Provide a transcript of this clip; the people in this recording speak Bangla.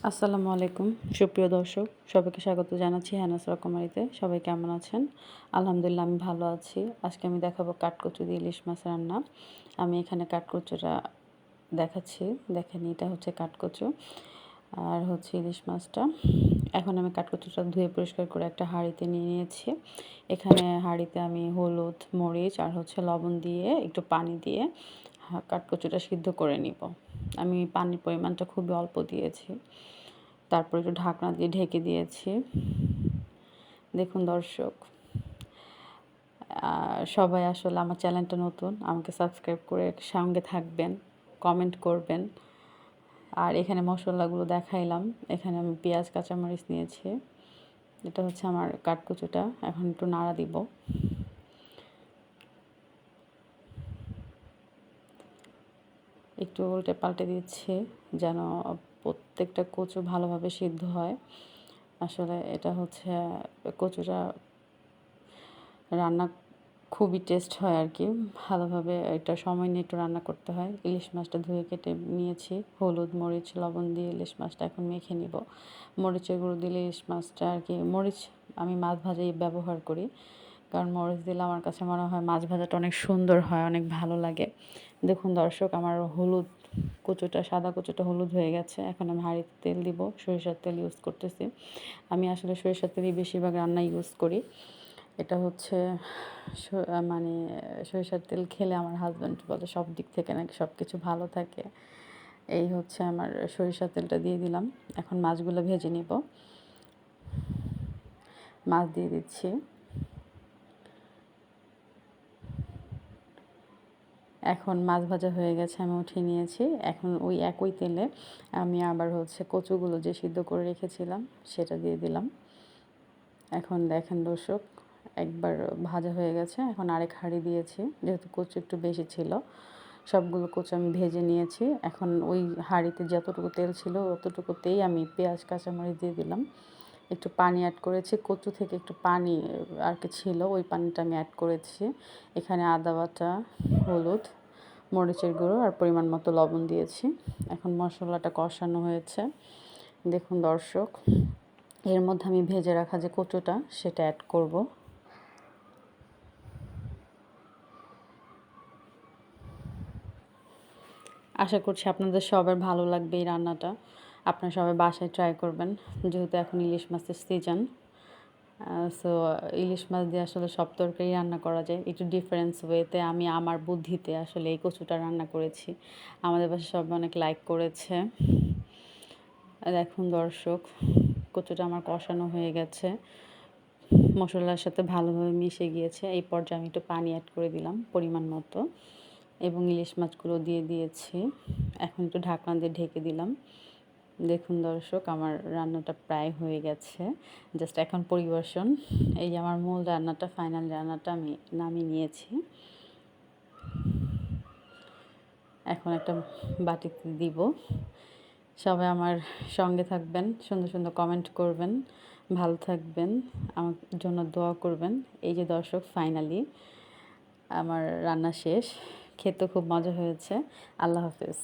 আসসালামু আলাইকুম সুপ্রিয় দর্শক, সবাইকে স্বাগত জানাচ্ছি হ্যানাস রকমারিতে। সবাই কেমন আছেন? আলহামদুলিল্লাহ আমি ভালো আছি। আজকে আমি দেখাবো কাঠকচু দিয়ে ইলিশ মাছ রান্না। আমি এখানে কাঠকচুটা দেখাচ্ছি। দেখেন, এটা হচ্ছে কাঠকচু আর হচ্ছে ইলিশ মাছটা। এখন আমি কাঠকচুটা ধুয়ে পরিষ্কার করে একটা হাঁড়িতে নিয়ে নিয়েছি। এখানে হাঁড়িতে আমি হলুদ, মরিচ আর হচ্ছে লবণ দিয়ে একটু পানি দিয়ে কাঠকচুটা সিদ্ধ করে নিব। আমি পানির পরিমাণটা খুবই অল্প দিয়েছি। তারপর একটু ঢাকনা দিয়ে ঢেকে দিয়েছি। দেখুন দর্শক, সবাই আসলে আমার চ্যানেলটা নতুন, আমাকে সাবস্ক্রাইব করে সঙ্গে থাকবেন, কমেন্ট করবেন। আর এখানে মশলাগুলো দেখাইলাম। এখানে আমি পেঁয়াজ, কাঁচামরিচ নিয়েছি। এটা হচ্ছে আমার কাঠকচুটা। এখন একটু নাড়া দিব। একটু উল্টে পাল্টে দিচ্ছি যেন প্রত্যেকটা কচু ভালোভাবে সিদ্ধ হয়। আসলে এটা হচ্ছে কচুটা রান্না খুবই টেস্ট হয় আর কি। ভালোভাবে এটা সময় নিয়ে একটু রান্না করতে হয়। ইলিশ মাছটা ধুয়ে কেটে নিয়েছি। হলুদ, মরিচ, লবণ দিয়ে ইলিশ মাছটা এখন মেখে নিব। মরিচের গুঁড়ো দিলে ইলিশ মাছটা আর কি, মরিচ আমি মাছ ভাজায় ব্যবহার করি। কারণ মরিচ দিলে আমার কাছে মনে হয় মাছ ভাজাটা অনেক সুন্দর হয়, অনেক ভালো লাগে। দেখুন দর্শক, আমার হলুদ কচুটা, সাদা কচুটা হলুদ হয়ে গেছে। এখন আমি হাঁড়িতে তেল দিব। সরিষার তেল ইউজ করতেছি। আমি আসলে সরিষার তেলই বেশিরভাগ রান্না ইউজ করি। এটা হচ্ছে মানে সরিষার তেল খেলে আমার হাজব্যান্ড বলে সব দিক থেকে নাকি সব কিছু ভালো থাকে। এই হচ্ছে আমার সরিষার তেলটা দিয়ে দিলাম। এখন মাছগুলো ভেজে নিব। মাছ দিয়ে দিচ্ছি। এখন মাছ ভাজা হয়ে গেছে, আমি উঠিয়ে নিয়েছি। এখন ওই একই তেলে আমি আবার হচ্ছে কচুগুলো যে সিদ্ধ করে রেখেছিলাম সেটা দিয়ে দিলাম। এখন দেখেন দর্শক, একবার ভাজা হয়ে গেছে। এখন আরেক হাঁড়ি দিয়েছি, যেহেতু কচু একটু বেশি ছিল। সবগুলো কচু আমি ভেজে নিয়েছি। এখন ওই হাঁড়িতে যতটুকু তেল ছিল অতটুকুতেই আমি পেঁয়াজ, কাঁচামরিচ দিয়ে দিলাম। একটু পানি অ্যাড করেছি, কচু থেকে একটু পানি আর কি ছিল, ওই পানিটা আমি অ্যাড করেছি। এখানে আদা বাটা, হলুদ, মরিচের গুঁড়ো আর পরিমাণ মতো লবণ দিয়েছি। এখন মশলাটা কষানো হয়েছে। দেখুন দর্শক, এর মধ্যে আমি ভেজে রাখা যে কচুটা সেটা অ্যাড করব। আশা করছি আপনাদের সবার ভালো লাগবে এই রান্নাটা। আপনারা সবাই বাসায় ট্রাই করবেন, যেহেতু এখন ইলিশ মাছের সিজন। সো ইলিশ মাছ দিয়ে আসলে সব তরকারি রান্না করা যায়। একটু ডিফারেন্স ওয়েতে আমি আমার বুদ্ধিতে আসলে এই কচুটা রান্না করেছি। আমাদের বাসায় সবাই অনেক লাইক করেছে। দেখুন দর্শক, কচুটা আমার কষানো হয়ে গেছে, মশলার সাথে ভালোভাবে মিশে গিয়েছে। এই পর্যায়ে আমি একটু পানি অ্যাড করে দিলাম পরিমাণ মতো এবং ইলিশ মাছগুলো দিয়ে দিয়েছি। এখন একটু ঢাকনা দিয়ে ঢেকে দিলাম। দেখুন দর্শক, আমার রান্নাটা প্রায় হয়ে গেছে। জাস্ট এখন পরিবেশন। এই যে আমার মূল রান্নাটা, ফাইনাল রান্নাটা আমি নামিয়ে নিয়েছি। এখন একটা বাটিতে দিব। সবাই আমার সঙ্গে থাকবেন, সুন্দর সুন্দর কমেন্ট করবেন, ভালো থাকবেন, আমার জন্য দোয়া করবেন। এই যে দর্শক, ফাইনালি আমার রান্না শেষ। খেতে খুব মজা হয়েছে। আল্লাহ হাফেজ।